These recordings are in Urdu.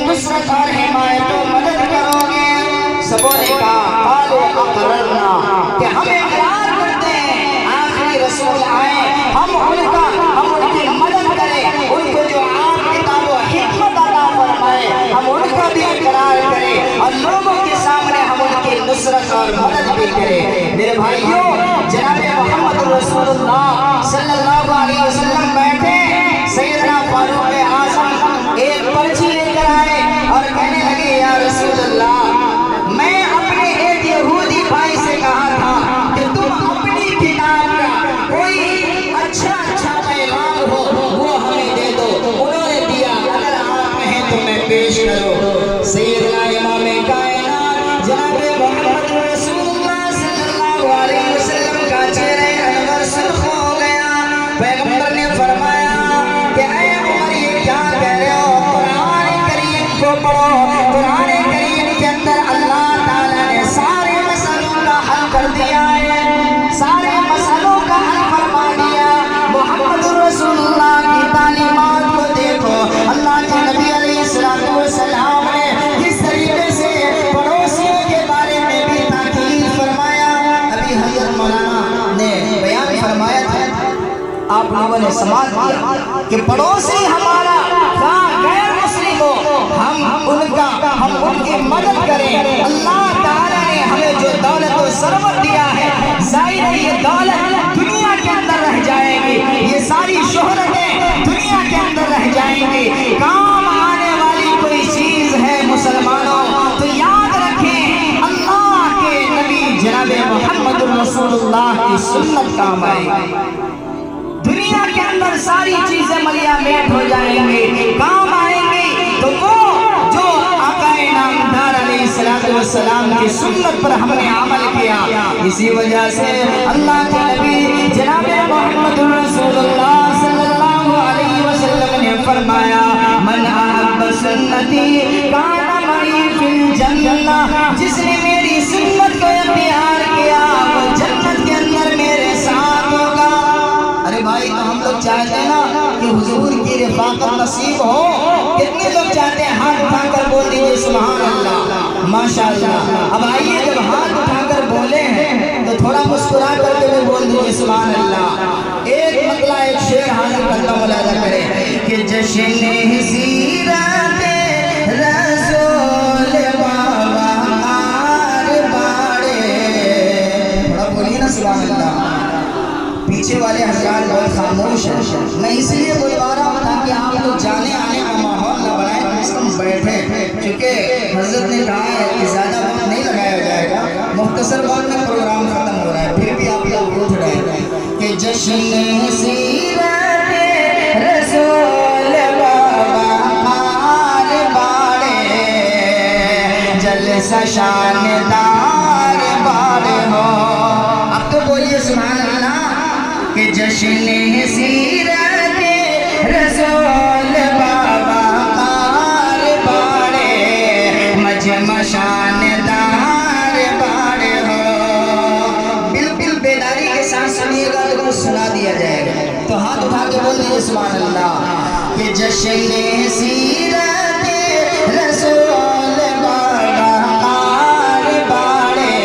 نصرت اور حمایت و مدد کرو گے؟ سبوں نے کہا قالوا اقررنا کہ ہم اقرار کرتے ہیں آخری رسول آئے ہم ان کی مدد کریں، ان کو جو آپ کتاب و حکمت عطا فرمائے ہم ان کا بھی اقرار کریں اور لوگوں کے سامنے ہم ان کی نصرت اور مدد بھی کریں۔ میرے بھائیوں، جناب محمد رسول اللہ صلی اللہ علیہ وسلم بیٹھے، سیدنا فاروق اعظم ایک پرچی لے کر آئے اور کہنے لگے یا رسول اللہ، میں اپنے ایک یہودی بھائی سے کہا تھا کہ تم اپنی کتاب کا کوئی اچھا پیغام ہو وہ ہمیں دے دو، انہوں نے دیا، اگر آپ کہیں تو میں پیش کرو۔ سیدنا امام کائنات جناب محمد رسول اللہ صلی اللہ علیہ وسلم کا چہرہ انور سرخ ہو گیا۔ پیغمبر نے فرمایا کہ اے عمر یہ کیا کہہ رہے ہو؟ قرآن کریم کو پڑھو، قرآن کریم کے اندر اللہ تعالیٰ نے سارے مسئلوں کا حل کر دیا ہے، سارے مسئلوں کا حل فرما دیا۔ محمد رسول اللہ کی تعلیمات کو دیکھو، اللہ کے نبی علیہ السلام نے اس طریقے سے پڑوسیوں کے بارے میں بھی تاکید فرمایا۔ ابھی حضرت مولانا نے بیان فرمایا تھا، آپ لوگوں نے سماعت کیا کہ پڑوسی ہمارا غیر مسلم ہو ہم ان کی مدد کریں۔ اللہ تعالیٰ نے ہمیں جو دولت و ثروت دیا ہے، ظاہر ہے یہ دولت دنیا کے اندر رہ جائے گی، یہ ساری شہرتیں دنیا کے اندر رہ جائیں گی، کام آنے والی کوئی چیز ہے مسلمانوں تو یاد رکھیں اللہ کے نبی جناب محمد رسول اللہ کی سنت کام آئے گی۔ دنیا کے اندر ساری چیزیں ملیا میٹ ہو جائیں گی، کام آئیں گی تو وہ جو آقا نامدار علیہ السلام کی سنت پر ہم نے عمل کیا۔ اسی وجہ سے اللہ کے نبی جناب محمد رسول اللہ صلی اللہ علیہ وسلم نے فرمایا من احب سنتی کان معی فی الجنہ، جس نے میری سنت کو اختیار کیا وہ جنت کے اندر میرے ساتھ ہوگا۔ ارے بھائی تو ہم لوگ چاہتے ہیں نا کہ حضور کی رفاقت نصیب ہو، کتنے لوگ چاہتے ہیں؟ ہاتھ اٹھا کر بول دیجئے سبحان اللہ، ماشاءاللہ۔ اب آئیے جب ہاتھ اٹھا کر بولے ہیں تو تھوڑا مسکرا کر کے بول دیجئے سبحان اللہ۔ ایک مطلع ایک شعر حاضر کرتا ملاحظہ کریں کہ جشن سیرت رسول بابا آر باڑے، تھوڑا بولیے نا سبحان اللہ۔ پیچھے والے حضرات بہت خاموش ہیں، میں اس لیے بلوا رہا ہوں تاکہ آپ لوگ جانے آنے کا ماحول نہ بنائیں، کم سے کم بیٹھے، چونکہ حضرت نے کہا ہے کہ زیادہ وقت نہیں لگایا جائے گا، مختصر وقت میں پروگرام ختم ہو رہا ہے، پھر بھی آپ لوگ اٹھ رہے ہیں کہ جشن سیرت رسول بابا آر باڑے، جلسہ شاندار باڑے ہو۔ اب تو بولیے سبحان اللہ کہ جشن سیرت رسول بابا آر باڑے، مجمع شاندار باڑے ہو۔ بالکل بیداری کے ساتھ سنیے گا تو سنا دیا جائے گا، تو ہاتھ اٹھا کے بول دیجیے سبحان اللہ کہ جشن سیرت رسول بابا آر باڑے،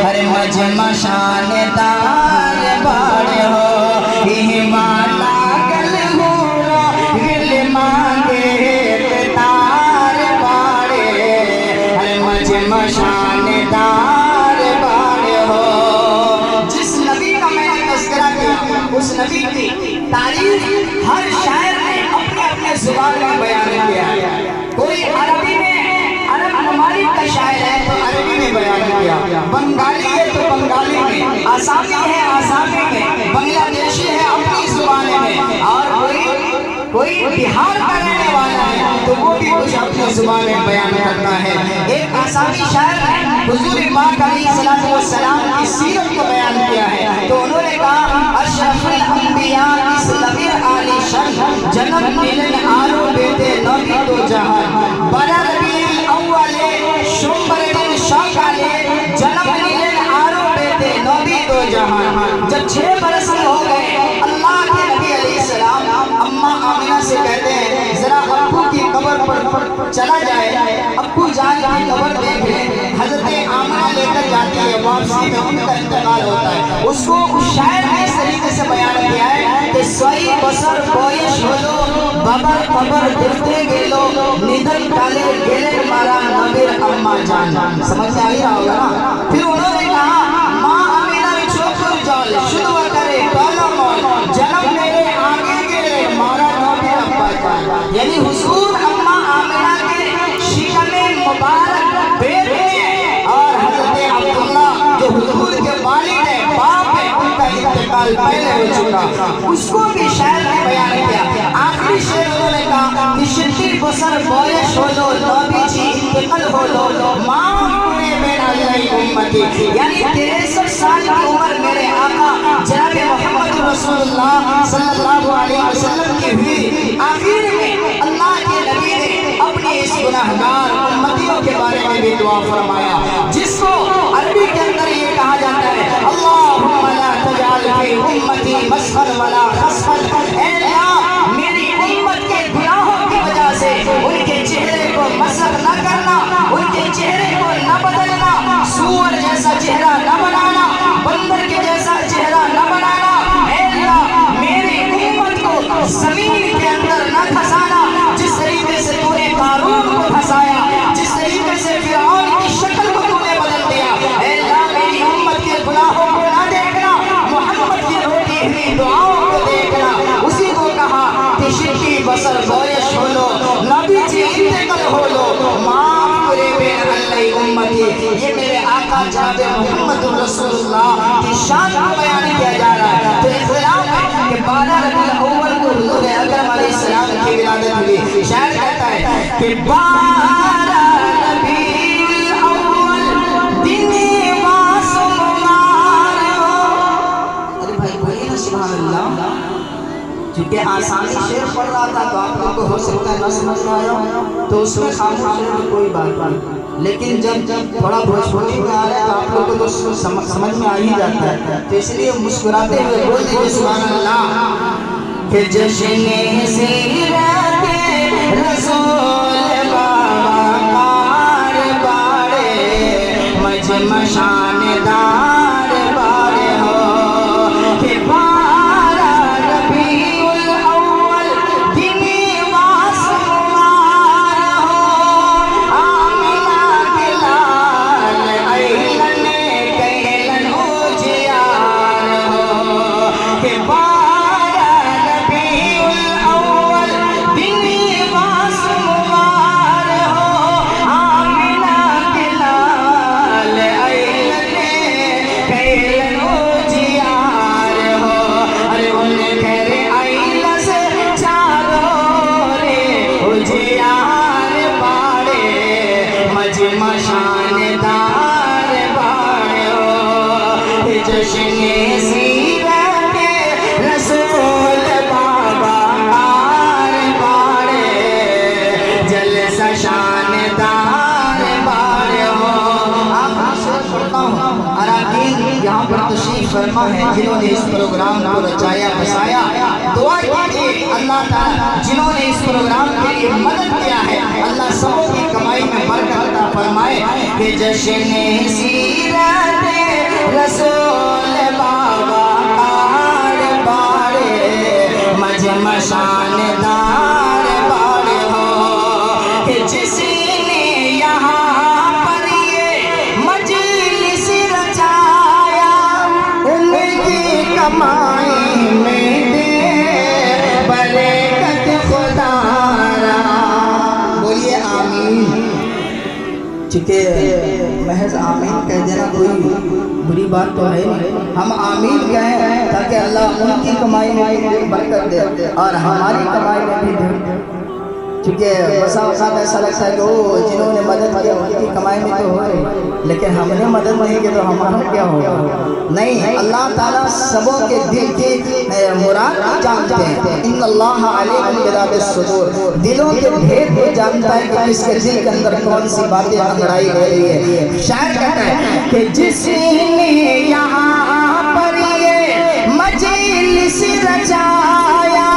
ہر مجمع شاندار باڑے ہو۔ مالا گل ہورا گل مانگے تار باڑے، ہر مجمع شاندار باڑے ہو۔ جس نبی کا میں نے تذکرہ کیا اس نبی کی تعریف ہر شاعر نے اپنے اپنے زبان میں بیان کیا ہے۔ کوئی عربی میں عرب ممالک کا شاعر ہے تو عربی میں بیان کیا، بنگالی ہے تو بنگالی میں، آسامی ہے آسامی میں، بنگلہ دیشی ہے اپنی زبان میں، اور کوئی بہار کا رہنے والا ہے تو وہ بھی کچھ اپنی زبان میں بیان کرتا ہے۔ ایک آسامی شاعر نے حضور پاک علیہ السلام کی سیرت کو بیان کیا ہے تو انہوں نے کہا اشرف الانبیاء اسلامیر علی شن جنت ملن آرو بیتے نبی تو جہان، بڑا ربیع الاول شمبرن شاکالے جنت ملن آرو بیتے نبی تو جہان۔ جب 6 برس ہو گئے اللہ کے نبی علیہ السلام اماں آمنہ سے کہتے ہیں ذرا ابو کی قبر پر چلا واپسی میں ان کا انتقال ہوتا ہے۔ اس کو شاعر نے اس طریقے سے بیان کیا ہے کہ سوئی بسر بویش ہولو ببر قبر دفتے گیلو ندن ڈالے گیلے مارا نبیر اما جان۔ سمجھ میں آئی رہا ہوگا نا؟ پھر انہوں نے کہا ماں امینہ میں چھوکر جال شدو کرے بالا مول جنم میرے آگے گیلے مارا نبیر اما جان، یعنی حضور اما آمینہ کے شکم مبارک بیٹے اور حضرت عبداللہ جو حضور کے والد ہیں باپ ہیں ان کا انتقال پہلے ہو چکا، اس کو بھی شاعر نے بیان کیا۔ آخری شعر انہوں نے کہا نشتی بسر بویش ہولو نبی جی انتقال ہولو ماں پورے بین اللہ امتی، یعنی 63 سال کی عمر میرے آقا جناب محمد رسول اللہ صلی اللہ علیہ وسلم کی ہوئی۔ آخر میں اللہ کے نبی نے اپنی اس گناہگار امتیوں کے بارے میں بھی دعا فرمایا، جس کو عربی کے اندر یہ کہا جاتا ہے اللہم لا تجعل فی امتی مسخا ولا خسفا، اے اللہ میری امت کے گناہوں کی وجہ سے ان کے چہرے کو مسخ نہ کرنا، ان کے چہرے کو نہ بدلنا، سور جیسا چہرہ نہ بنانا، بندر کے جیسا چہرہ نہ بنانا، اے اللہ میری امت کو زمین کے اندر نہ دھسانا، جس طریقے سے تو نے قارون کو دھسایا، جس طریقے سے فرعون کی شکل کو تو نے بدل دیا، اے اللہ میری امت کے گناہوں کو نہ دیکھنا، محمد کی روٹی ہوئی دعاؤں کو دیکھنا۔ اسی کو کہا کہ شرکی بسر بویش ہولو نبی جی انتقال ہولو معاف کرے بین اللہ امتی۔ یہ میرے آقا جناب محمد رسول اللہ کی شان کو بیان کیا جا رہا ہے۔ تو اختلاف ہے کہ 12 ربیع الاول کو حضور اکرم علیہ السلام کی ولادت ہوئی۔ شاعر کہتا ہے کہ 12 ربیع الاول دن واسمار ہو۔ ارے بھائی بولیے نا سبحان اللہ، چونکہ آسانی شعر پڑھ رہا تھا تو آپ لوگ کو ہو سکتا ہے نہ سمجھ میں آیا تو اس میں خاموش ہے کوئی بات نہیں، لیکن جب تھوڑا بھوجپوری میں آ رہا ہے تو آپ لوگ کو تو سمجھ میں آ ہی جاتا ہے، تو اس لیے مسکراتے ہوئے بول دیجیے سبحان اللہ کہ جشن سیرت رسول بابا کار بارے مجمع شاندار بارے ہو کہ 12 ربیع الاول دن واسمار ہو، آمنہ کے لال ایلن کیلن اجیار ہو کہ 12 ربیع الاول دن واسمار ہو، آمنہ کے لال ایلن کیلن اجیار ہو۔ ارے ان گھر ایلن سے چاروں رے اجیار باڑے مجمع شاندار باڑے ہو، جشن سیرت رسول بابا کار باڑے جلسہ شاندار باڑے ہو۔ آپ سے پڑھتا ہوں اراکین یہاں پر تشریف فرما ہے جنہوں نے اس پروگرام کو رچایا بسایا، دعا کیجئے اللہ تعالیٰ جنہوں نے اس پروگرام کے لیے مدد کیا ہے اللہ سبوں کی کمائی میں برکت عطا فرمائے کہ جشن سیرت رسول بابا کار باڑے مجمع شاندار باڑے ہو کہ جس نے یہاں پر یہ مجلس رچایا ان کی کمائی میں دے برکت خدا را۔ بولیے آمین۔ چونکہ محض آمین کہہ دینا کوئی بری بات تو ہے نہیں، ہم آمین کہیں تاکہ اللہ ان کی کمائی میں برکت دے اور ہماری کمائی میں بھی دے، چونکہ بسا اوقات ایسا لگتا ہے کہ وہ جنہوں نے مدد کیا ان کی کمائی میں تو ہو رہی، لیکن ہم نے مدد نہیں کی تو ہمارا کیا ہوگا؟ نہیں، اللہ تعالیٰ سبوں کے دل کی مراد کو جانتے ہیں۔ ان اللہ علیم بذات الصدور، دلوں کے بھید کو جانتا ہے کہ کس کے دل کے اندر کون سی باتیں انگڑائی ہو رہی ہے۔ شاعر کہتا ہے کہ جس نے یہاں پر یہ مجلس رچایا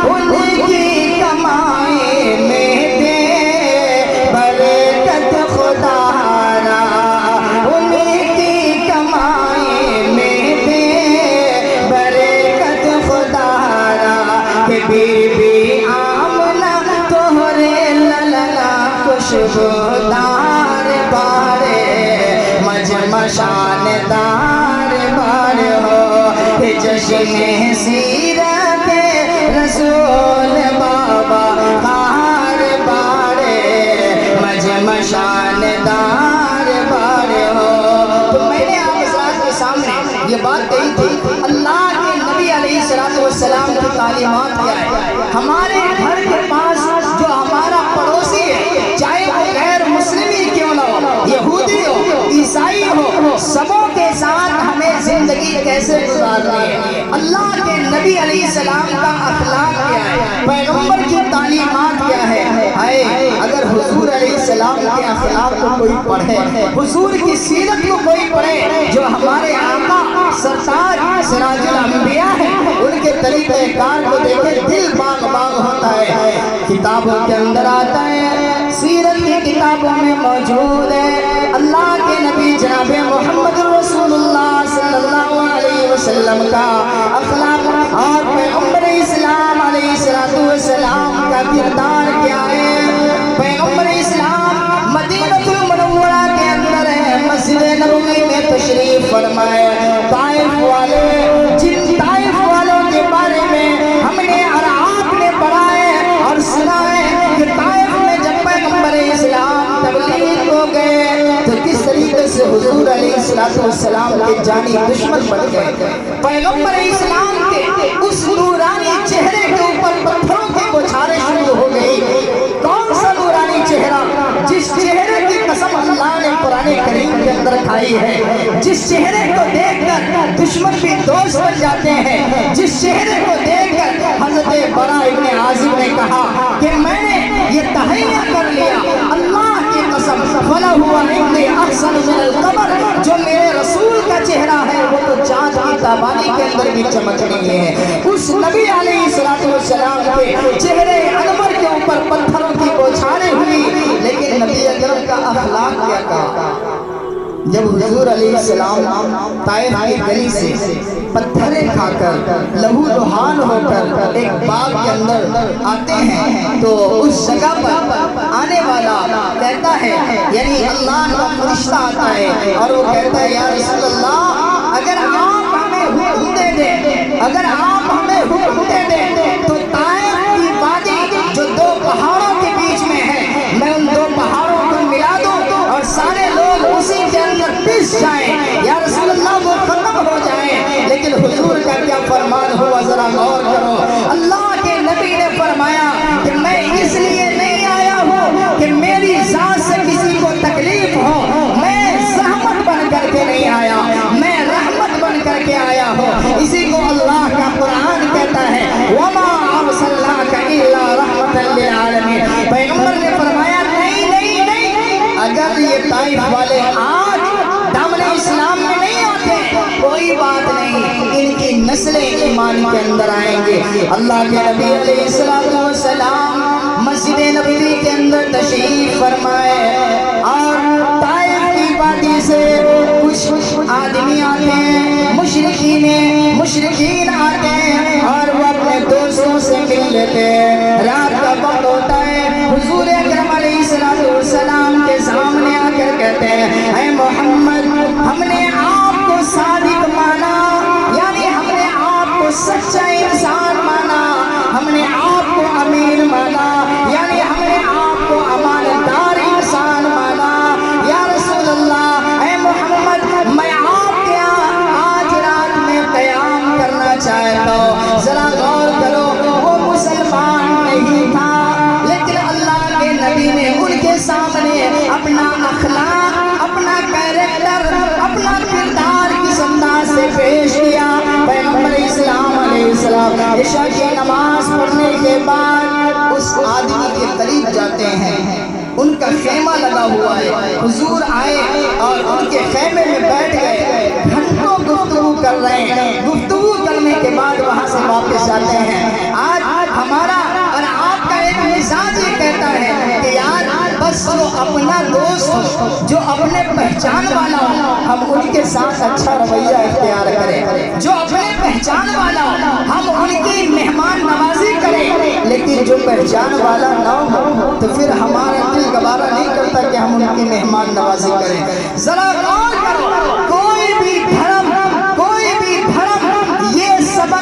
ان کی کمائی میں دے برکت خدا را، چشمے سیرت رسول بابا کار بارے مجمع شاندار بارے ہو۔ تو میں نے آپ حضرات کے سامنے یہ بات کہی تھی، اللہ کے نبی علیہ السلام کی تعلیمات کیا ہے؟ ہمارے گھر کے پاس جو ہمارا پڑوسی ہے، چاہے وہ غیر مسلم ہی کیوں نہ ہو، یہودی ہو، عیسائی ہو، سبوں کے ساتھ ہمیں زندگی کیسے گزارنی ہے؟ اللہ کے نبی علیہ السلام کا اخلاق کیا ہے؟ پیغمبر کی تعلیمات کیا ہے؟ اگر حضور علیہ السلام کے اخلاق کو کوئی پڑھے، حضور کی سیرت کو کوئی پڑھے، جو ہمارے آقا سرتاج سراج الانبیاء ہے، ان کے طریقہ کار کو دیکھے دل باغ باغ ہوتا ہے۔ کتابوں کے اندر آتا ہے، سیرت کی کتابوں میں موجود ہے، اللہ کے نبی جناب محمد رسول اللہ صلی اللہ علیہ وسلم کا اخلاق اور پیغمبر اسلام علیہ السلام کا کردار کیا ہے۔ پیغمبر اسلام مدینہ المنورہ کے اندر ہے، مسجد نبوی میں تشریف فرمائے۔ طائف والے، جن طائف والوں کے بارے میں ہم نے اور آپ نے پڑھا ہے اور سنا ہے کہ طائف میں جب پیغمبر اسلام تبلیغ کو گئے تو کس طریقے سے حضور علیہ السلام کے جانی دشمن بن گئے۔ پیغمبر اسلام کے اس نورانی چہرے کے اوپر پتھروں کی بوچھاریں شروع ہو گئی۔ کون سا نورانی چہرہ؟ جس چہرے کی قسم اللہ نے قرآن کریم کے اندر کھائی ہے، جس چہرے کو دیکھ کر دشمن بھی دوست بن جاتے ہیں، جس چہرے کو دیکھ کر حضرت برا ابن عازب نے کہا کہ میں نے یہ تہیہ کر لیا، اللہ کی قسم فَلَهُ عِنْدِي أَحْسَنُ مِنَ الْقَمَرِ، جو میرے رسول کا چہرہ ہے وہ تو چاند کی تابانی کے اندر بھی چمکنے ہے۔ اس نبی علیہ السلام کے چہرے انور کے اوپر پتھروں کی بوچھاریں ہوئی، لیکن نبی اکرم کا اخلاق کیا کہا؟ جب حضور علیہ السلام طائف کی گلی سے پتھریں کھا کر لہو لہان ہو کر ایک باغ کے اندر آتے ہیں تو اس جگہ پر آنے والا کہتا ہے، یعنی اللہ کا فرشتہ آتا ہے اور وہ کہتا ہے یا رسول اللہ، اگر آپ ہمیں حکم دے دیں، اگر آپ ہمیں حکم دے دیں تو طائف کی وادی جو دو پہاڑوں کے بیچ میں ہے، میں ان دو پہاڑوں کو ملا دوں اور سارے لوگ اسی کے اندر پس جائیں، یا رسول اللہ وہ ختم ہو جائیں۔ لیکن حضور کا کیا فرمان ہوا، ذرا غور کرو۔ اللہ کے نبی نے فرمایا کہ میں اس لیے نہیں آیا ہوں کہ میری ذات سے کسی کو تکلیف ہو، میں زحمت بن کر کے نہیں آیا، میں رحمت بن کر کے آیا ہوں۔ اسی کو اللہ کا قرآن کہتا ہے وَمَا أَرْسَلْنَاكَ إِلَّا رَحْمَةً لِّلْعَالَمِينَ۔ پیغمبر نے فرمایا نہیں نہیں نہیں، اگر یہ طائف والے آج دامن اسلام میں نہیں آتے کوئی بات نہیں، ان کی نسلیں ایمان کے اندر آئیں گے۔ اللہ کے نبی علیہ السلام مسجد نبوی کے اندر تشریف فرمائے اور طائف کی وادی سے کچھ آدمی آتے ہیں، مشرکین آتے ہیں اور وہ اپنے دوستوں سے مل لیتے ہیں۔ رات کا وقت ہوتا ہے، حضور اکرم علیہ السلام کے سامنے آ کر کہتے ہیں اے محمد، ہم نے آپ کو صادق مانا، یعنی ہم نے آپ کو سچا انسان مانا، ہم نے آپ کو امین مانا، یعنی ہم نے آپ کو امانتدار انسان مانا۔ یا رسول اللہ، اے محمد، میں آپ کے آج رات میں قیام کرنا چاہتا ہوں۔ ذرا غور کرو، وہ مسلمان نہیں تھا لیکن اللہ کے نبی نے ان کے سامنے اپنا اخلاق، اپنا کیریکٹر، اپنا کردار کس انداز سے پیش کیا۔ پیغمبر اسلام علیہ السلام عشاء کی نماز پڑھنے کے بعد اس آدمی کے قریب جاتے ہیں، ان کا خیمہ لگا ہوا ہے، حضور آئے اور ان کے خیمے میں بیٹھ گئے، گھنٹوں گفتگو کر رہے ہیں، گفتگو کرنے کے بعد وہاں سے واپس جاتے ہیں۔ آج ہمارا اور آپ کا ایک مزاج یہ کہتا ہے کہ یار بس وہ اپنا دوست ہو، جو اپنے پہچان والا ہو، ہم ان کے ساتھ اچھا رویہ اختیار کریں، جو اپنے پہچان والا ہو ہم ان کی مہمان نوازی کریں، لیکن جو پہچان والا نہ ہو تو پھر ہمارا دل گوارا نہیں کرتا کہ ہم ان کی مہمان نوازی کریں۔ ذرا غور کرو، کوئی بھی دھرم یہ سبق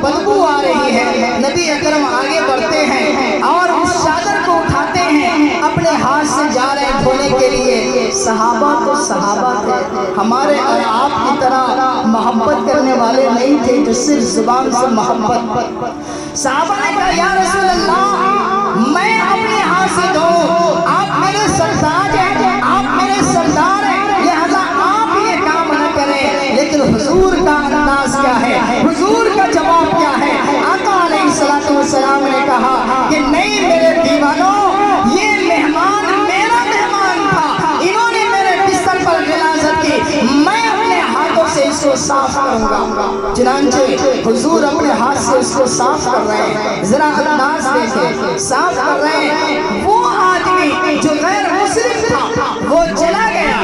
بدبو آ رہی ہے۔ نبی اکرم آگے بڑھتے ہیں اور اس چادر کو اٹھاتے ہیں، اپنے ہاتھ سے جا رہے ہیں دھونے کے لیے۔ صحابہ تو صحابہ تھے، ہمارے اور آپ کی طرح محبت کرنے والے نہیں تھے جو صرف زبان سے محبت۔ صحابہ نے کہا یا رسول اللہ میں اپنے ہاتھ سے دھوں، آپ میرے سرتاج ہیں، آپ میرے سردار ہیں، لہذا آپ یہ کام نہ کریں۔ لیکن حضور کا انداز کیا ہے، حضور کا جواب کیا ہے؟ آقا علیہ السلام نے کہا کہ نہیں میرے دیوانوں، یہ مہمان میرا مہمان تھا، انہوں نے میرے بستر پر غلاظت کی، میں اپنے ہاتھوں سے اس کو صاف کروں گا۔ چنانچہ حضور اپنے ہاتھ سے اس کو صاف کر رہے ہیں، ذرا انداز دیکھیں، صاف کر رہے ہیں۔ وہ آدمی جو غیر مسلم تھا وہ چلا گیا،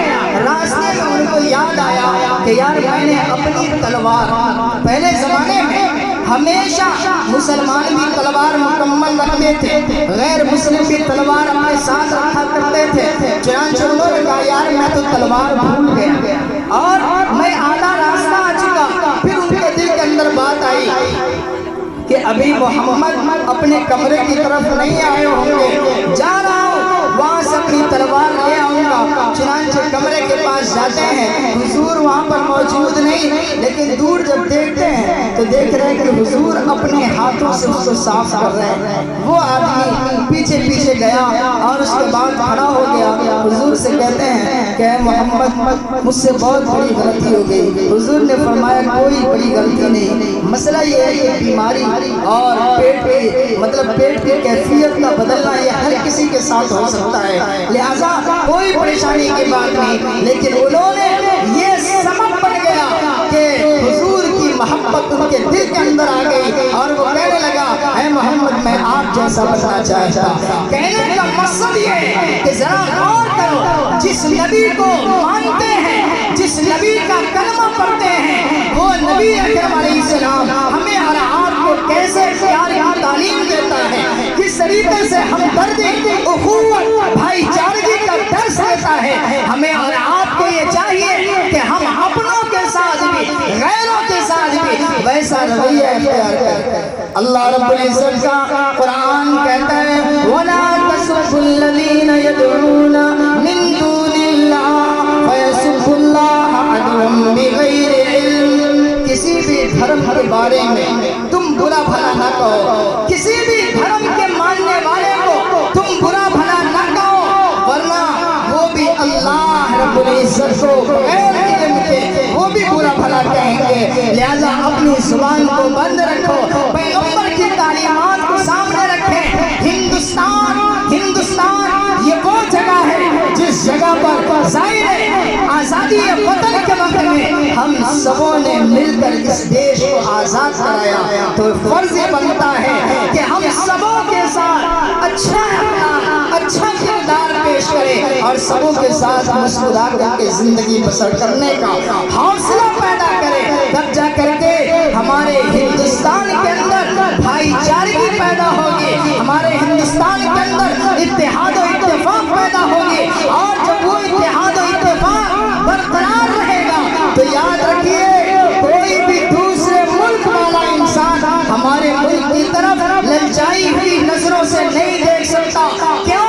راستے میں ان کو یاد آیا کہ یار میں نے اپنی تلوار، پہلے زمانے میں ہمیشہ مسلمان بھی تلوار مکمل رکھتے تھے، غیر مسلم بھی تلوار اپنے ساتھ رکھا کرتے تھے۔ چنانچہ انہوں نے کہا یار میں تو تلوار بھول گیا اور میں آدھا راستہ آ چکا۔ پھر ان کے دل کے اندر بات آئی کہ ابھی محمد اپنے کمرے کی طرف نہیں آئے ہوں گے، جا رہا ہوں وہاں سے اپنی تلوار لے آؤں گا۔ چنانچہ کمرے کے پاس جاتے ہیں، حضور وہاں پر موجود نہیں، لیکن دور جب دیکھتے ہیں تو دیکھ رہے ہیں کہ حضور اپنے ہاتھوں سے اس کو صاف کر رہے ہیں۔ وہ آدمی پیچھے پیچھے گیا اور اس کے بعد کھڑا ہو گیا، حضور سے کہتے ہیں کہ محمد مجھ سے بہت بڑی غلطی ہو گئی۔ حضور نے فرمایا کوئی بڑی غلطی نہیں، مسئلہ یہ ہے کہ بیماری اور پیٹ کی کیفیت کا بدلنا یہ ہر کسی کے ساتھ ہو سکتا ہے، لہذا کوئی پریشانی کی بات نہیں۔ لیکن انہوں نے یہ سبب بن گیا کہ حضور کی محبت ان کے دل کے اندر آ گئی اور وہ کہنے لگا اے محمد میں آپ جیسا بننا چاہتا۔ کہنے کا مقصد یہ ہے کہ ذرا غور کرو، جس نبی کو مانتے ہیں، جس نبی کا کلمہ پڑھتے ہیں، وہ نبی اکرم علیہ السلام ہمیں اور آپ کو کیسے پیار کی تعلیم دیتا ہے، کس طریقے سے ہمدردی، اخوت، بھائی چارگی کا درس دیتا ہے۔ ہمیں اور آپ کو یہ چاہیے کہ ہم اپنوں کے ساتھ بھی غیروں کے ساتھ بھی ویسا رویہ اختیار کریں۔ اللہ رب العزت کا قرآن کہتا ہے وَلَا تَسُبُّوا الَّذِينَ يَدْعُونَ مِن دُونِ اللَّهِ فَيَسُبُّوا اللَّهَ عَدْوًا بِغَيْرِ عِلْمٍ۔ کسی بھی دھرم کے بارے میں تم برا بھلا نہ کہو، کسی بھی دھرم کے ماننے والے کو تم برا بھلا نہ کہو، ورنہ وہ بھی اللہ رب العزت کو بغیر علم کے وہ بھی برا بھلا کہیں گے۔ لہذا اپنی زبان کو بند رکھو، پیغمبر کی تعلیمات کو سامنے رکھیں۔ ہندوستان یہ وہ جگہ ہے جس جگہ پر ظاہر آزادی وطن کے وقت میں ہم سبوں نے مل کر اس دیش کو آزاد کرایا، تو فرض بنتا ہے کہ ہم سبوں کے ساتھ اچھا کردار پیش کریں اور سبوں کے ساتھ مسکرا کر کے زندگی بسر کرنے کا حوصلہ پیدا کریں، تب جا کر کے ہمارے ہندوستان کے اندر بھائی چارگی پیدا ہوگی، ہمارے ہندوستان کے اندر اتحاد و اتفاق پیدا ہوگی، اور جب وہ اتحاد و اتفاق برقرار رہے گا تو یاد رکھیے کوئی بھی دوسرے ملک والا انسان ہمارے ملک کی طرف للچائی ہوئی نظروں سے نہیں دیکھ سکتا۔ کیوں؟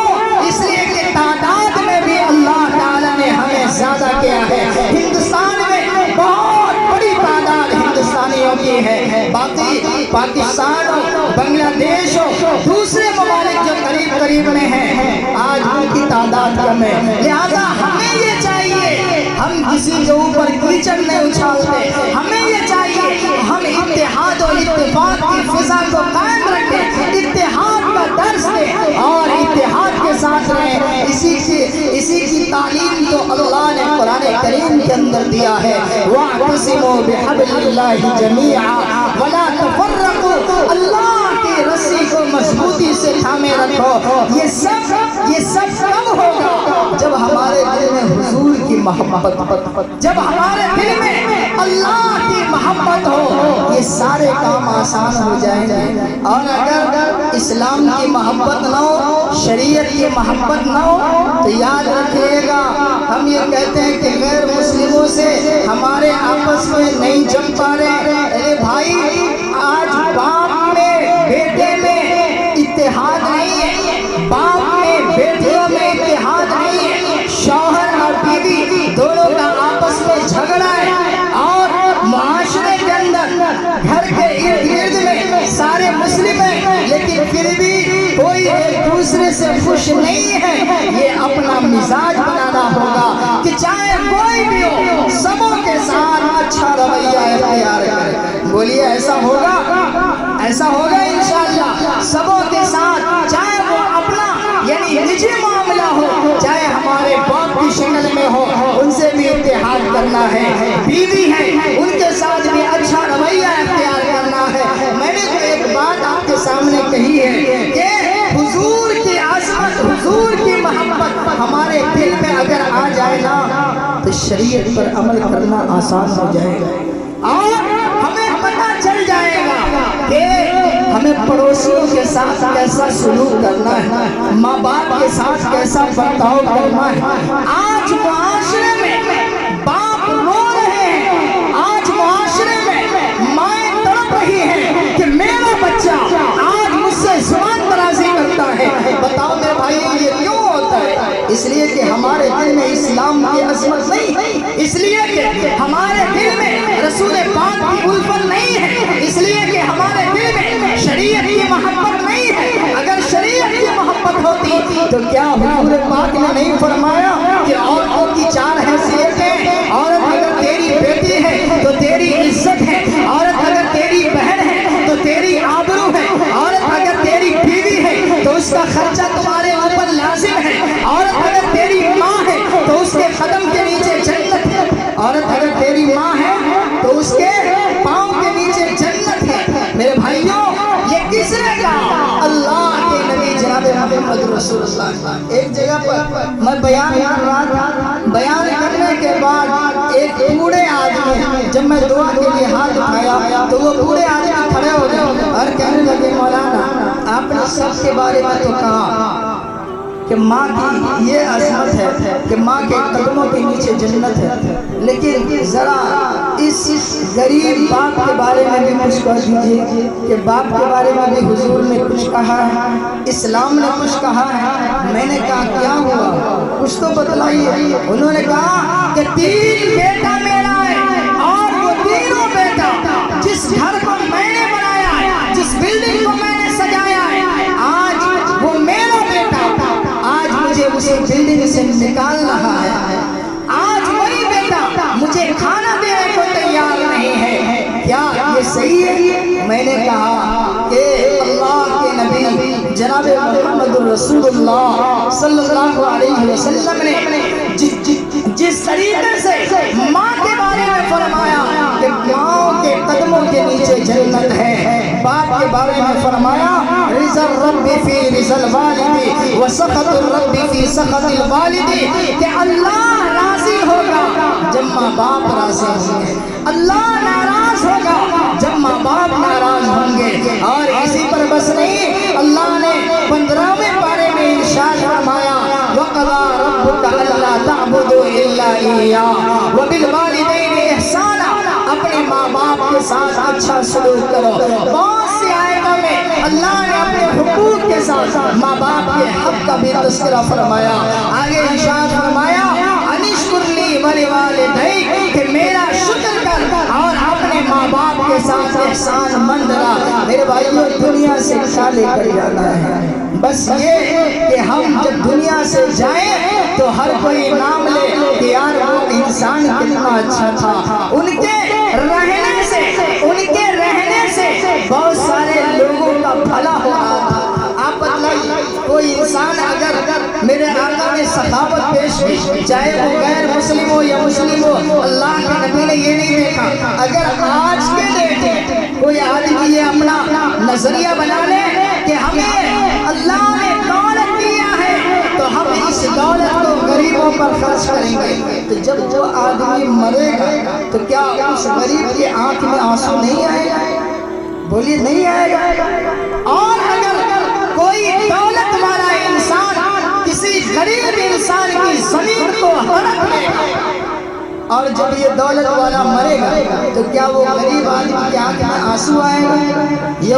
اس لیے کہ تعداد میں بھی اللہ تعالیٰ نے ہمیں زیادہ کیا ہے۔ ہندوستان میں بہت بڑی تعداد ہندوستانیوں کی ہے، باقی پاکستان ہو، بنگلہ دیش ہو، دوسرے ممالک جو قریب قریب میں ہیں آج ان کی تعداد کم ہے۔ لہذا ہمیں یہ چاہیے ہم کسی کے اوپر کیچڑ نہیں اچھالتے، ہمیں یہ چاہیے ہم اتحاد و اتفاق کی فضا کو قائم رکھیں، اتحاد کا درس دیں اور اتحاد کے ساتھ رہیں۔ اسی کی تعلیم تو اللہ نے قرآن کریم کے اندر دیا ہے وَاعْتَصِمُوا بِحَبْلِ اللَّهِ جَمِيعًا وَلَا تَفَرَّقُوا، اللہ کی رسی کو مضبوطی سے تھامے رکھو۔ یہ سب کب ہوگا؟ جب ہمارے دل میں حضور کی محبت، جب ہمارے دل میں اللہ کی محبت ہو۔ یہ سارے کام آسان ہو جائیں گے۔ اور اگر اسلام کی محبت نہ ہو، شریعت کی محبت نہ ہو، تو یاد رکھیے گا ہم یہ کہتے ہیں کہ غیر مسلموں سے ہمارے آپس میں نہیں جم پا رہے۔ ارے بھائی، آج باپ میں بیٹے میں اتحاد نہیں ہے، باپ میں بیٹیوں میں اتحاد نہیں ہے، شوہر اور بیوی دونوں کا آپس میں جھگڑا ہے، اور معاشرے کے اندر گھر کے ارد گرد میں سارے مسلم ہیں لیکن پھر بھی کوئی ایک دوسرے سے خوش نہیں ہے۔ یہ اپنا مزاج بنانا ہوگا کہ چاہے کوئی بھی ہو، سبوں کے ساتھ اچھا رویہ اختیار کرے۔ بولیے ایسا ہوگا؟ ایسا ہوگا انشاءاللہ۔ سبوں کے ساتھ، چاہے وہ اپنا یعنی نجی معاملہ ہو، چاہے ہمارے باپ کی شکل میں ہو، ان سے بھی اتحاد کرنا ہے۔ بیوی ہے، ان کے ساتھ بھی اچھا رویہ اختیار کرنا ہے۔ میں نے تو ایک بات آپ کے سامنے کہی ہے کہ حضور کی عظمت، حضور کی محبت ہمارے دل میں اگر آ جائے نا تو شریعت پر عمل کرنا آسان ہو جائے گا، اور ہمیں پتہ چل جائے گا کہ ہمیں پڑوسیوں کے ساتھ کیسا سلوک کرنا ہے، ماں باپ کے ساتھ کیسا برتاؤ کرنا ہے۔ آج معاشرے میں باپ رو رہے ہیں، آج معاشرے میں مائیں تڑپ رہی ہیں کہ میرا بچہ آج مجھ سے زبان درازی کرتا ہے۔ بتاؤ میرے بھائی، یہ کیوں ہوتا ہے؟ اس لیے کہ ہمارے دل میں اسلام کی عظمت نہیں، اس لیے کہ ہمارے دل میں رسول پاک کی الفت نہیں ہے، اس لیے کہ ہمارے دل میں شریعت کی محبت نہیں ہے۔ اگر شریعت کی محبت ہوتی تو کیا حضور پاک نے نہیں فرمایا کہ عورتوں کی چار حیثیتیں، عورت اگر تیری بیٹی ہے تو تیری عزت ہے، عورت اگر تیری بہن ہے تو تیری آبرو ہے، عورت اگر تیری بیوی ہے تو اس کا خرچہ تمہارے اوپر لازم ہے، عورت اگر تیری ماں ہے تو اس کے قدم کے نیچے جنت ہے، عورت اگر تیری ماں ہے تو اس کے پاؤں کے نیچے جنت ہے۔ میرے بھائیوں، یہ کس نے کہا؟ اللہ کے نبی جناب محمد رسول اللہ۔ ایک جگہ پر میں بیان کر رہا تھا، بیان کرنے کے بعد ایک بوڑھے آدمی، جب میں دعا کے لیے ہاتھ اٹھایا تو وہ بوڑھے آدمی کھڑے ہو گئے اور کہنے لگے مولانا آپ نے سب کے بارے میں تو کہا کہ ماں کی یہ عظمت ہے کہ ماں کے قدموں کے نیچے جنت ہے، لیکن ذرا اس غریب باپ کے بارے میں بھی کچھ کہہ دیجئے کہ باپ کے بارے میں بھی حضور نے کچھ کہا ہے، اسلام نے کچھ کہا ہے۔ میں نے کہا کیا ہوا، کچھ تو بتلائیے۔ انہوں نے کہا کہ 3 بیٹا میرا ہے، اور وہ تینوں بیٹا جس گھر کو میں نے بنایا ہے، جس بلڈنگ کو میں نے سجایا ہے، آج وہ میرا بیٹا آج مجھے اسی بلڈنگ سے نکال رہا ہے، آج وہی بیٹا مجھے کھانا دینے کو تیار نہیں ہے، کیا یہ صحیح ہے؟ میں نے کہا کہ اللہ کے نبی جناب محمد رسول اللہ صلی اللہ علیہ وسلم نے جس طریقے سے ماں کے بارے میں فرمایا کہ ماں کے قدموں کے نیچے جنت ہے، باپ کے بارے میں فرمایا رضا الرب فی رضا الوالد وسخط الرب فی سخط الوالد، کہ اللہ راضی ہوگا جب ماں باپ راضی ہوں گے، اللہ ناراض ہوگا جب ماں باپ ناراض ہوں گے۔ اور اسی پر بس نہیں، اللہ نے 15ویں پارے میں ارشاد فرمایا وَقَضَىٰ رَبُّكَ أَلَّا تَعْبُدُوا إِلَّا إِيَّاهُ وَبِالْوَالِدَيْنِ إِحْسَانًا، اپنے ماں باپ کے ساتھ اچھا سلوک کرو۔ بہت سی آیتوں میں اللہ نے اپنے حقوق کے ساتھ ماں باپ کے حق کا بھی تذکرہ فرمایا۔ آگے ارشاد فرمایا انشکر لی ولوالدیک، کہ میرا شکر کر اور اپنے ماں باپ کے ساتھ احسان مند رہا۔ میرے بھائیوں، دنیا سے کیا لے کر جانا ہے؟ بس یہ کہ ہم جب دنیا سے جائیں تو ہر کوئی نام لے کہ یار وہ انسان کتنا اچھا تھا، ان کے رہنے سے بہت سارے لوگوں کا بھلا ہو رہا تھا۔ آپ بتلائیے، کوئی انسان اگر میرے آقا نے سخاوت پیش کی، چاہے وہ غیر مسلم ہو یا مسلم ہو، اللہ کے نبی نے یہ نہیں دیکھا۔ اگر آج کے ڈیٹ کوئی آدمی یہ اپنا نظریہ بنا لے کہ ہمیں اللہ نے دولت دیا ہے تو ہم اس دولت کو غریبوں پر خرچ کریں گے، تو جب وہ آدمی مرے گا تو کیا اس غریب کی آنکھ میں آنسو نہیں آئے گا؟ بولیے نہیں آئے گا۔ اور اگر کوئی دولت والا انسان کسی غریب انسان کی زمین کو ہڑپ لے اور جب یہ دولت والا مرے گا تو کیا وہ غریب آدمی کی آنکھ میں آنسو آئے گا؟ یہ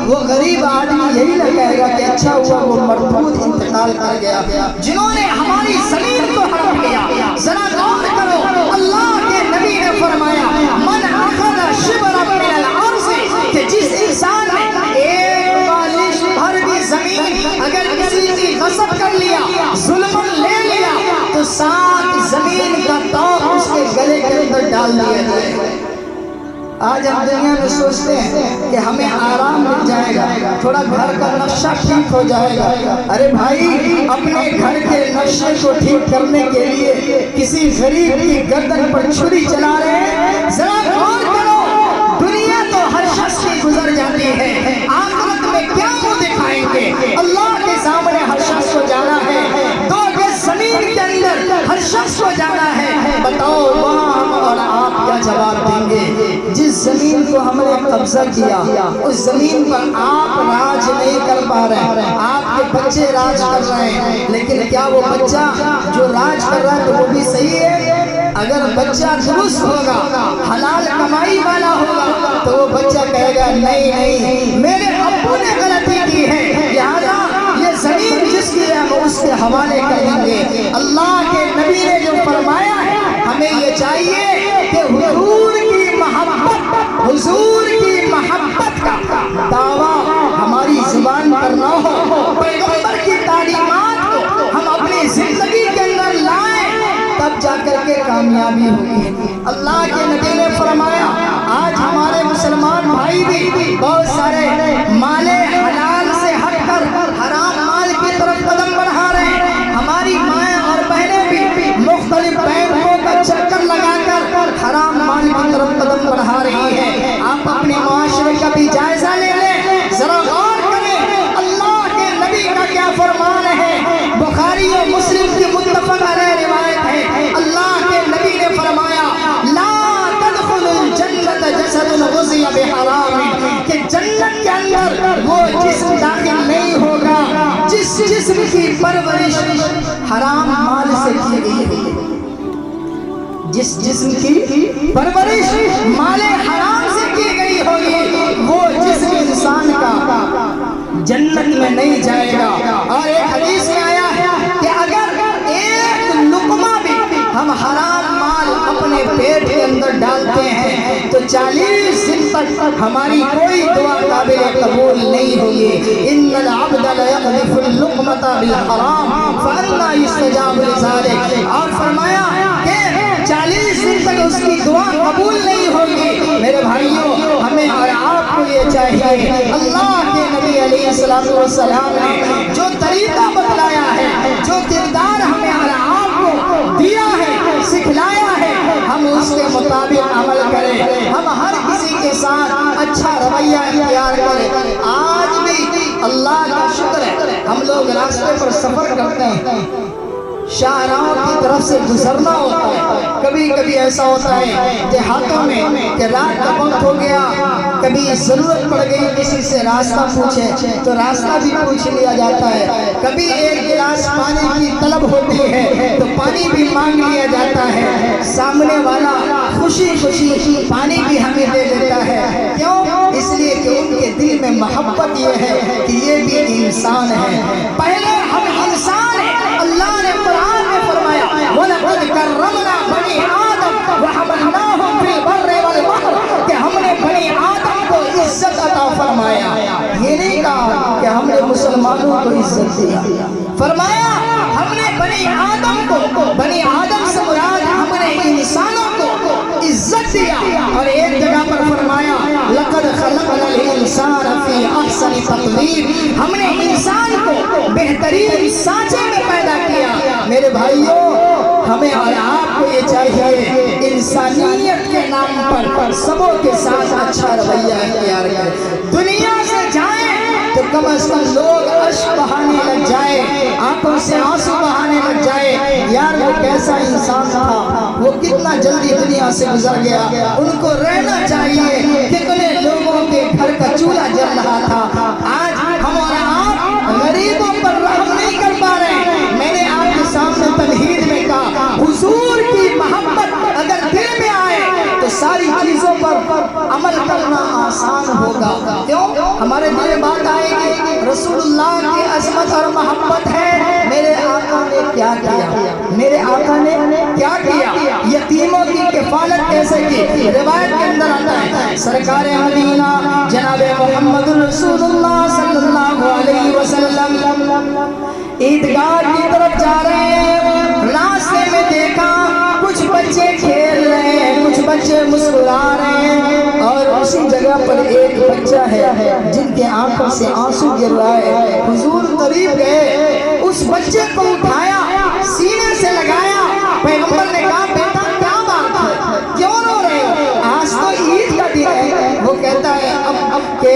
وہ غریب آدمی یہی نہ کہے گا کہ اچھا ہوا وہ مرحوم انتقال کر گیا جنہوں نے ہماری زمین کو ہڑپ لیا۔ ذرا غور کرو، اللہ کے نبی نے فرمایا من اخذ شبرا من الارض، کہ جس انسان نے ایک بالش بھر بھی زمین اگر کسی کی غصب کر لیا، ظلماً لے لیا، تو 7 زمین کا توق اس کے گلے کے اندر ڈال دیا جائے۔ آج ہم دنیا میں سوچتے ہیں کہ ہمیں آرام مل جائے گا، تھوڑا گھر کا نقشہ ٹھیک ہو جائے گا۔ ارے بھائی، اپنے گھر کے نقشے کو ٹھیک کرنے کے لیے کسی غریب کی گردن پر چھری چلا رہے ہیں؟ ذرا غور کرو، دنیا تو ہر شخص کی گزر جاتی ہے، آخرت میں کیا منہ دکھائیں گے؟ اللہ کے سامنے ہر شخص کو جانا ہے، 2 گز زمین کے اندر ہر شخص کو جانا ہے۔ بتاؤ وہاں ہم اور آپ کیا جواب دیں گے؟ جس زمین کو ہم نے قبضہ کیا اس زمین پر آپ راج نہیں کر پا رہے، آپ کے بچے راج کر رہے ہیں، لیکن کیا وہ بچہ جو راج کر رہا ہے تو وہ بھی صحیح ہے؟ اگر بچہ درست ہوگا، حلال کمائی والا ہوگا، تو وہ بچہ کہے گا نہیں میرے ابو نے غلطی کی ہے، لہذا یہ زمین جس کی ہے وہ اس کے حوالے کریں گے۔ اللہ کے نبی نے جو فرمایا ہے، ہمیں یہ چاہیے کہ حضور کی محبت کا دعویٰ ہماری زبان پر نہ ہو، پیغمبر کی تعلیمات کو ہم اپنی زندگی کے اندر لائیں، تب جا کر کے کامیابی ہوگی۔ اللہ کے نبی نے فرمایا آج ہمارے مسلمان بھائی بھی بہت سارے مال حلال سے ہٹ کر حرام مال کی طرف قدم بڑھا رہے ہیں۔ ہماری مائیں اور بہنیں بھی مختلف بینکوں کا چکر لگا کر حرام مال کی طرف قدم بڑھا رہی ہے۔ آپ اپنے معاشرے کا بھی جائزہ لے لیں، ذرا غور کریں اللہ کے نبی کا کیا فرمان ہے۔ بخاری اور مسلم کی متفق علیہ روایت ہے، اللہ کے نبی نے فرمایا لا تدخل الجنت جسد غذی بحرام، کہ جنت کے اندر وہ جسم داخل نہیں ہوگا جس جسم کی پرورش حرام مال سے کی گئی ہے۔ جس جسم کی پرورش مال حرام سے کی گئی ہوگی وہ جسم انسان کا جنت میں نہیں جائے گا۔ اور ایک حدیث میں آیا ہے کہ اگر ایک لقمہ بھی ہم حرام مال اپنے پیٹ کے اندر ڈالتے ہیں تو 40 دن تک ہماری کوئی دعا قابل قبول نہیں ہوگی۔ ان العبد لیقذف اللقمۃ بالحرام فانا یستجاب لذلک، اور فرمایا کہ 40 دن تک اس کی دعا قبول نہیں ہوگی۔ میرے بھائیوں، ہمیں اور آپ کو یہ چاہیے، اللہ کے نبی علیہ السلام نے جو طریقہ بتلایا ہے، جو کردار ہمیں اور آپ کو دیا ہے، سکھلایا ہے، ہم اس کے مطابق عمل کریں، ہم ہر کسی کے ساتھ اچھا رویہ اختیار کریں۔ آج بھی اللہ کا شکر ہے ہم لوگ راستے پر سفر کرتے ہیں، شاہراہوں کی طرف سے گزرنا ہوتا ہے، کبھی کبھی ایسا ہوتا ہے دیہاتوں میں کہ رات کا وقت ہو گیا، کبھی ضرورت پڑ گئی کسی سے راستہ پوچھے تو راستہ بھی پوچھ لیا جاتا ہے، کبھی ایک گلاس پانی کی طلب ہوتی ہے تو پانی بھی مانگ لیا جاتا ہے، سامنے والا خوشی خوشی پانی بھی ہمیں دے دیتا ہے۔ کیوں؟ اس لیے کہ ان کے دل میں محبت یہ ہے کہ یہ بھی انسان ہے۔ پہلے ہم انسان ہیں، اللہ نے قرآن میں فرمایا وَلَقَدْ كَرَّمْنَا بَنِي آدَمَ وَحَمَلْنَاهُمْ فِي الْبَرِّ وَالْبَحْرِ، کہ ہم نے بنی آدم کو عزت عطا فرمایا۔ یہ نہیں کہا کہ ہم نے مسلمانوں کو عزت دیا، فرمایا ہم نے بنی آدم سے مراد ہم نے انسانوں کو عزت دیا۔ اور ایک جگہ پر فرمایا لَقَدْ خَلَقْنَا الْإِنسَانَ فِي أَحْسَنِ تَقْوِيمٍ، ہم نے انسان کو بہترین سانچے میں پیدا کیا۔ میرے بھائیوں، ہمیں اور آپ کو یہ چاہیے انسانیت کے نام پر سبوں کے ساتھ اچھا رویہ اختیار کریں۔ دنیا سے جائیں تو کم از کم لوگ اشک بہانے لگ جائے، آنکھوں سے آنسو بہانے لگ جائے، یار وہ کیسا انسان تھا، وہ کتنا جلدی دنیا سے گزر گیا۔ ان کو رہنا چاہیے، کتنے لوگوں کے ہوگا. کیوں؟ ہمارے دل میں بات آئے گی رسول اللہ کی عظمت اور محبت ہے. میرے آقا نے کیا کیا, میرے آقا نے کیا کیا, یتیموں کی کفالت کیسے کی. روایت کے اندر آتا ہے سرکار مدینہ جناب محمد رسول اللہ صلی اللہ علیہ وسلم عیدگاہ کی طرف جا رہے ہیں. راستے میں دیکھا کچھ بچے کھیل رہے ہیں, کچھ بچے مسکرا رہے ہیں, اور اسی جگہ پر ایک بچہ ہے جن کے آنکھوں سے آنسو گر رہا ہے. حضور قریب گئے, اس بچے کو اٹھایا, سینے سے لگایا. پیغمبر نے کہا بیٹا کیا بات ہے, کیوں رو رہے ہو, آج تو عید کا دن ہے. وہ کہتا ہے اب کہ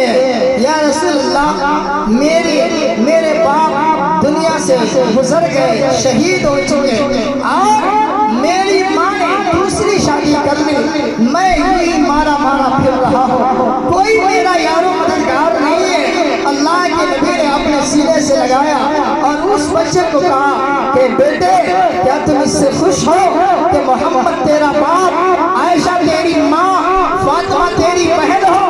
یا رسول اللہ میرے باپ دنیا سے گزر گئے, شہید ہو چکے, اور میری ماں نے دوسری شادی کر لی. میں یہی مارا پھر رہا ہوں, کوئی میرا یارو مددگار نہیں ہے. اللہ کے نبی نے اپنے سینے سے لگایا اور اس بچے کو کہا کہ بیٹے کیا تم اس سے خوش ہو کہ محمد تیرا باپ, عائشہ تیری ماں, فاطمہ تیری بہن ہو.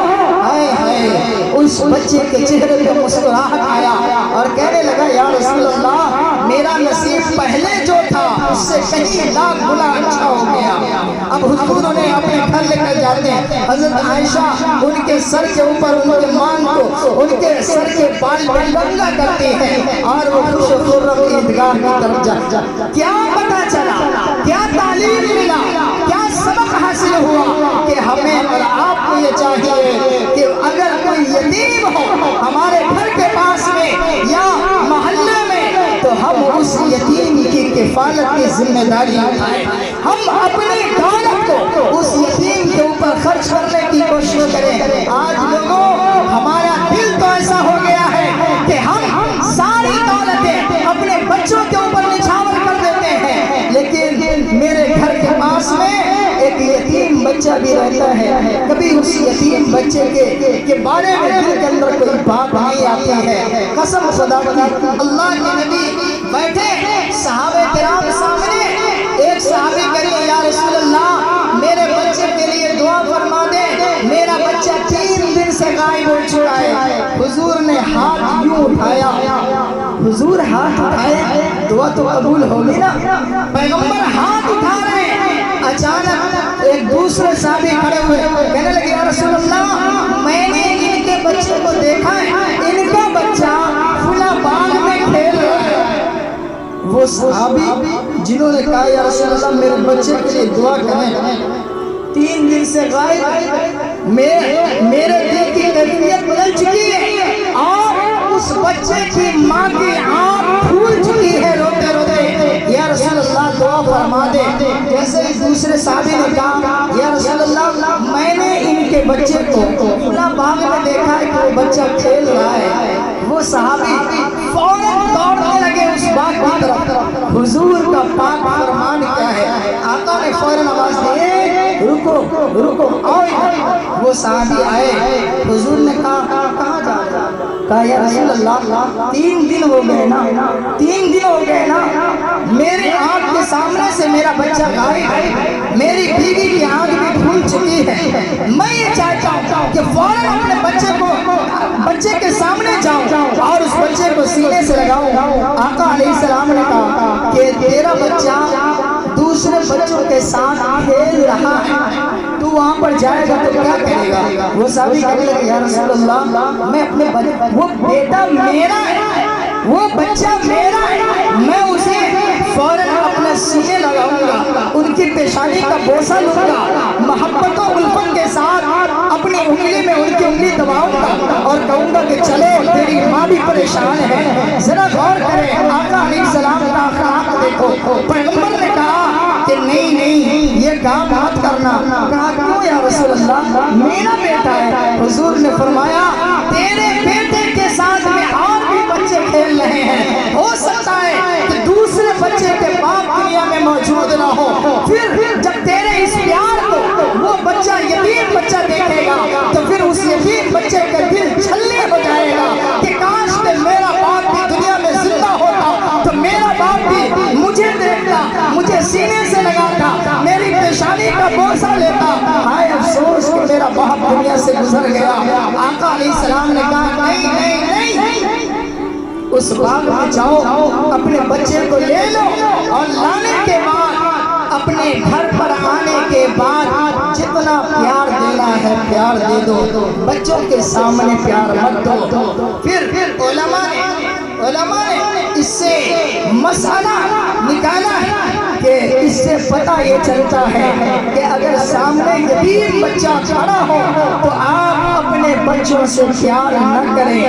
اس بچے کے چہرے پہ مسکراہٹ آیا اور کہنے لگا یا رسول اللہ میرا نصیب پہلے جو تھا اس سے کہیں لاکھ گنا اچھا ہو گیا. اب حضور انہیں اپنے گھر لے کر جاتے ہیں. حضرت عائشہ ان کے سر کے اوپر ان کے مان کو, ان کے سر کے بال پر ننگا کرتی ہیں اور وہ خوش و خرم عیدگاہ کی طرف جاتے. کیا پتہ چلا, کیا تعلیم ملا, کیا سبق حاصل ہوا کہ ہمیں اور آپ کو یہ چاہیے کہ اگر کوئی یتیم ہو ہمارے گھر کے پاس میں یا محلے میں تو ہم اس یتیم کی کفالت کی ذمہ داری اٹھائیں. ہم اپنی دولت کو اس یتیم کے اوپر خرچ کرنے کی کوشش کریں. آج لوگوں ہمارا دل تو ایسا ہو گیا ہے کہ ہم ساری دولتیں اپنے بچوں کے اوپر نچھاور کر دیتے ہیں, لیکن میرے گھر کے پاس میں ایک یتیم بچہ بھی رہتا ہے. کبھی اس یتیم بچے کے بارے میں دل کے اندر کوئی بات نہیں آتی ہے. قسم خدا کی, اللہ کے نبی بیٹھے, صحابہ کرام سامنے, ایک صحابی کہے یا رسول اللہ میرے بچے کے لیے دعا فرما دے, میرا بچہ 3 دن سے غائب ہو چکا ہے. حضور نے ہاتھ یوں اٹھایا, حضور ہاتھ اٹھائے, دعا تو قبول ہوگی نا. پیغمبر ہاتھ اٹھا رہے ہیں, اچانک ایک دوسرے صحابی کھڑے ہوئے کہنے لگے یا رسول اللہ میں نے ان کے بچے کو دیکھا ہے, ان کا بچہ فلاں باغ میں کھیل رہا ہے. وہ صحابی جنہوں نے کہا یا رسول اللہ میرے بچے کے لیے دعا کریں, 3 دن سے غائب, میرے دل کی کیفیت بدل چکی ہے اور اس بچے کی ماں کی آنکھ پھول چکی ہے روتے روتے, یا رسول اللہ دعا فرما دے. جیسے ہی دوسرے صحابی نے کہا یا رسول اللہ میں نے ان کے بچے کو فلاں باغ میں دیکھا ہے کہ وہ بچہ کھیل رہا ہے, وہ صحابی فوراً دوڑنے لگے اس باغ کی طرف. حضور کا پاک فرمان کیا ہے, آقا نے فوراً آواز دی رکو آؤ. وہ صحابی آئے, حضور نے کہا کہاں جا رہا, کہا یا رسول اللہ 3 دن ہو گئے نا, میرے آنکھ کے سامنے سے میرا بچہ غائب ہے, میری بیوی کی آنکھ بھی پھول چکی ہے. میں یہ چاہتا ہوں کہ فوراً اپنے بچے کے سامنے جاؤں اور اس بچے کو سینے سے لگاؤں. آقا علیہ السلام نے کہا کہ تیرا بچہ دوسرے بچوں کے ساتھ کھیل رہا ہے, تو وہاں پر جائے گا تو کیا کرے گا. وہ صحابی کہنے لگے یا رسول اللہ میں اپنے وہ بیٹا میرا ہے, وہ بچہ میرا ہے, میں اسے فوراً اپنے سینے لگاؤں گا, ان کی پیشانی کا بوسہ لوں گا, محبت و الفت کے ساتھ اپنی انگلی میں ان کی انگلی دباؤں گا اور کہوں گا کہ چلو تیری ماں بھی پریشان ہے. ذرا غور کریں, آقا علیہ السلام کا اخلاق دیکھو. پیغمبر نے کہا کہ نہیں یہ کام مت کرنا. کہا کیوں یا رسول اللہ میرا بیٹا ہے. حضور نے فرمایا تیرے بیٹے کے ساتھ میں اور بھی بچے کھیل رہے ہیں, ہو سکتا ہے کہ دوسرے بچے کے باپ دنیا میں موجود نہ ہو, پھر جب تیرے اس پیار کو وہ بچہ یتیم بچہ دیکھے گا تو پھر اس یتیم بچے کا دل چھلنے ہو جائے گا کہ کاش کہ میرا باپ بھی دنیا میں زندہ ہوتا تو میرا باپ بھی مجھے دیکھتا, مجھے سینے سے لگاتا, میری پیشانی کا بوسہ لیتا. ہائے افسوس کہ میرا باپ دنیا سے گزر گیا۔ آقا علیہ السلام نے کہا نہیں نہیں نہیں، اس باغ میں جاؤ، اپنے بچے کو لے لو، اور لانے کے بعد اپنے گھر پر آنے کے بعد جتنا پیار دینا ہے پیار دے دو، بچوں کے سامنے پیار مت دو۔ پھر علماء نے اس سے مسئلہ نکالا ہے کہ اس سے پتہ یہ چلتا ہے کہ اگر سامنے یتیم بچہ کھڑا ہو تو آپ اپنے بچوں سے پیار نہ کریں،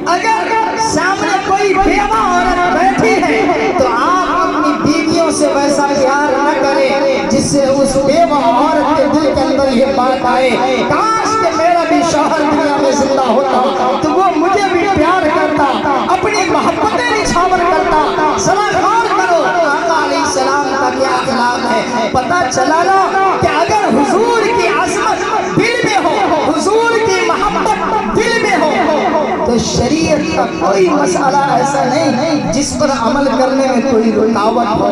اگر سامنے کوئی بیوہ عورت بیٹھی ہے تو آپ اپنی بیویوں سے ویسا پیار نہ کریں جس سے اس بیوہ عورت کے دل کے اندر یہ بات آئے کاش کہ میرا بھی شوہر دنیا میں زندہ ہوتا تو وہ مجھے بھی پیار کرتا، اپنی محبتیں نچھاور کرتا۔ ذرا غور کرو آقا علیہ السلام کا کیا اخلاق ہے۔ پتہ چلا نا کہ اگر حضور کی عظمت دل میں ہو، حضور کی محبت دل میں ہو تو شریعت کا کوئی مسئلہ ایسا نہیں جس پر عمل کرنے میں کوئی رکاوٹ ہو۔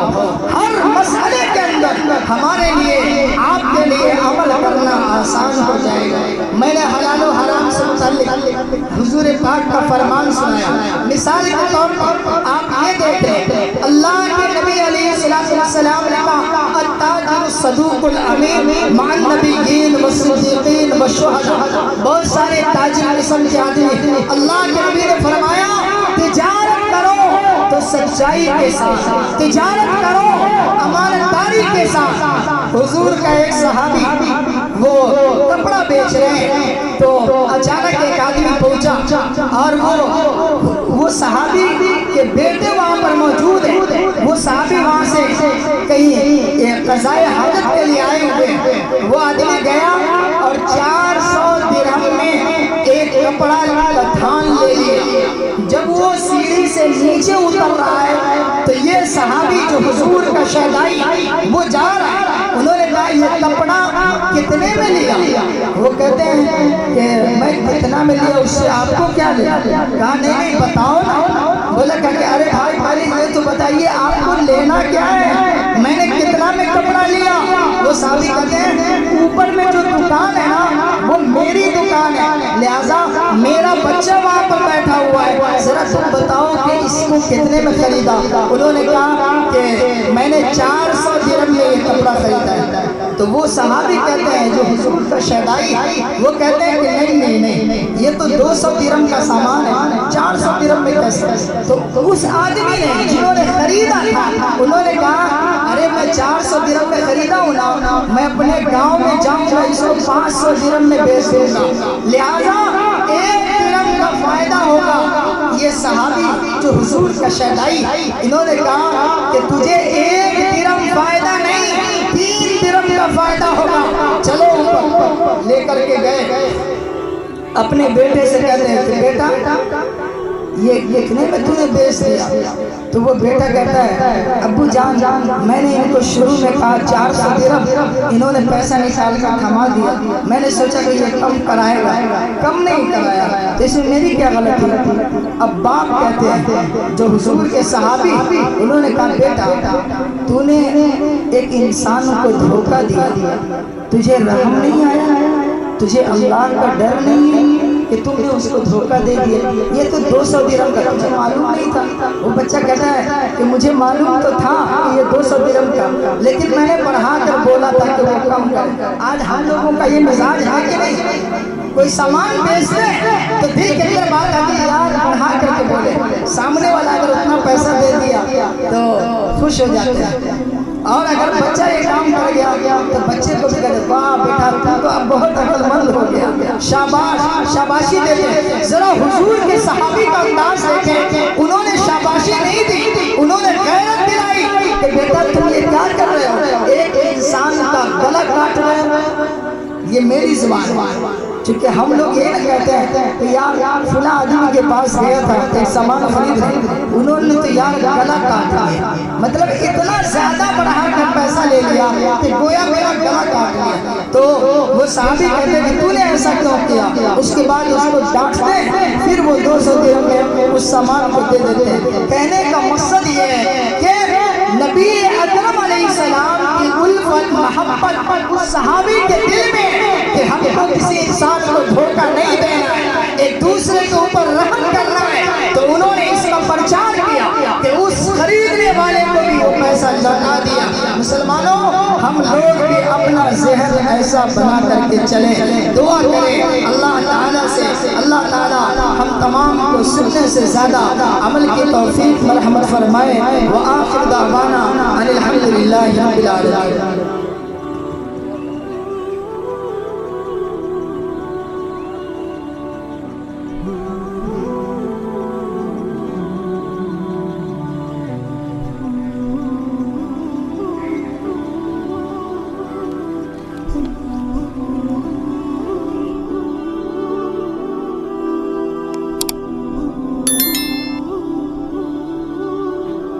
ہر مسئلے کے اندر ہمارے لیے، آپ کے لیے عمل کرنا آسان ہو جائے گا۔ میں نے حلال و حرام سے متعلق حضور پاک کا فرمان سنایا۔ مثال کے طور پر آپ یہ دیکھیں، اللہ کے نبی علیہ السلام نے کہا التاجر الصدوق الامین مع النبیین والصدیقین والشہداء۔ بہت سارے تاجر قسم کے آدمی، اللہ کے نبی نے فرمایا تجارت کرو تو سچائی کے ساتھ، تجارت کرو امانتداری کے ساتھ۔ حضور کا ایک صحابی وہ کپڑا بیچ رہے ہیں تو اچانک ایک آدمی پہنچا اور وہ صحابی کے بیٹے وہاں پر موجود ہیں۔ وہ صحابی وہاں سے کہیں قضائے حاجت کے لیے آئے ہوئے، وہ آدمی گیا اور 400 درہم میں ایک کپڑا کا تھان لے لیا۔ جب وہ سیڑھی سے نیچے اتر رہا ہے تو یہ صحابی جو حضور کا شہدائی وہ جا رہا ہے، انہوں نے کہا یہ کپڑا کتنے میں لیا؟ وہ کہتے ہیں کہ میں کتنا میں لیا، اس سے آپ کو کیا لیا؟ کہا نہیں بتاؤ نا۔ بولا کہ ارے بھائی پہلے یہ تو بتائیے آپ کو لینا کیا ہے، میں نے کتنا میں کپڑا لیا؟ وہ صحابی کہتے ہیں اوپر میں جو دکان ہے نا وہ میری دکان ہے، لہذا میرا بچہ وہاں پر بیٹھا ہوا ہے، ذرا تم بتاؤ کہ اس کو کتنے میں خریدا؟ انہوں نے کہا کہ میں نے 400 درہم میں یہ کپڑا خریدا ہے۔ تو وہ صحابی کہتے ہیں جو حضور کا شہدائی، وہ کہتے ہیں کہ نہیں یہ تو 200 درہم کا سامان ہے، 400 درہم میں کیسے؟ تو اس آدمی نے جنہوں نے خریدا تھا انہوں نے کہا ارے میں 400 درہم میں خریدا ہوں نا، میں اپنے گاؤں میں جاؤں گا اس کو 500 درہم میں بیچ دوں گا، لہذا 1 درہم کا فائدہ ہوگا۔ یہ صحابی جو حضور کا شہدائی، انہوں نے کہا کہ تجھے 1 درہم فائدہ نہیں 3 درہم کا فائدہ ہوگا، چلو اوپر لے کر کے گئے۔ اپنے بیٹے سے کہتے ہیں کہ بیٹا یہ لکھنے میں تو نے بیچ دیا؟ تو وہ بیٹا کہتا ہے ابو جان میں نے ان کو شروع میں کہا 400 درہم، انہوں نے پیسہ نکال کر تھما دیا، میں نے سوچا کہ یہ کم کرائے گا، کم نہیں کرایا، تو اس میں میری کیا غلطی تھی؟ اب باپ کہتے ہیں جو حضور کے صحابی، انہوں نے کہا بیٹا تو نے ایک انسان کو دھوکہ دیا، تجھے رحم نہیں آیا، تجھے اللہ کا ڈر نہیں ہے کہ تم نے اس کو دھوکہ دے دیا؟ یہ تو 200 درہم کا تجھے معلوم نہیں تھا۔ وہ بچہ کہتا ہے کہ مجھے معلوم تو تھا کہ یہ 200 درہم کا، لیکن میں نے بڑھا کر بولا تھا کہ وہ کم کر۔ آج ہم لوگوں کا یہ مزاج ہے کہ نہیں، کوئی سامان بیچتے تو دل کے اندر بات آتی ہے یار بڑھا کر کے بولے، سامنے والا اگر اتنا پیسہ دے دیا تو خوش ہو جاتے ہیں، اور اگر بچہ یہ کام کر گیا تو بچے کو بھی کہتے واہ بیٹا تو اب بہت عقل مند ہو گیا، شاباش شاباشی دیتے ہیں۔ ذرا حضور کے صحابی کا انداز دیکھیں، انہوں نے شاباشی نہیں دی، انہوں نے غیرت دلائی کہ بیٹا تم یہ کیا کر رہے ہو، ایک انسان کا گلا کاٹ رہے ہو، یہ میری زبان ہے۔ چونکہ ہم لوگ یہ نہ کہتے ہیں کہ یار فلاں آدمی کے پاس گیا تھا ایک سامان خرید رہے، انہوں نے تو یار گلا کاٹ لیا، مطلب اتنا زیادہ بڑھا کر پیسہ لے لیا کہ گویا میرا گلا کاٹ لیا۔ تو وہ صحابی کہتے ہیں کہ تو نے ایسا کیوں کیا؟ اس کے بعد اس کو ڈانٹتے ہیں، پھر وہ 200 درہم میں اس سامان کو دے دیتے ہیں۔ کہنے کا مقصد یہ ہے کہ نبی اکرم علیہ السلام کی الفت محبت اس صحابی کے دل میں کہ ہم کو کسی انسان کو دھوکہ نہیں دینا ہے، ایک دوسرے کے اوپر رحم کرنا ہے، تو انہوں نے اس کا پرچار کیا کہ اس خریدنے والے کو بھی وہ پیسہ لوٹا دیا۔ مسلمانوں، ہم لوگ بھی اپنا ذہن ایسا بنا کر کے چلیں، دعا کریں اللہ تعالیٰ سے، اللہ تعالیٰ ہم تمام کو سننے سے زیادہ عمل کی توفیق مرحمت فرمائے۔ وآخر دعوانا ان الحمدللہ رب العالمین۔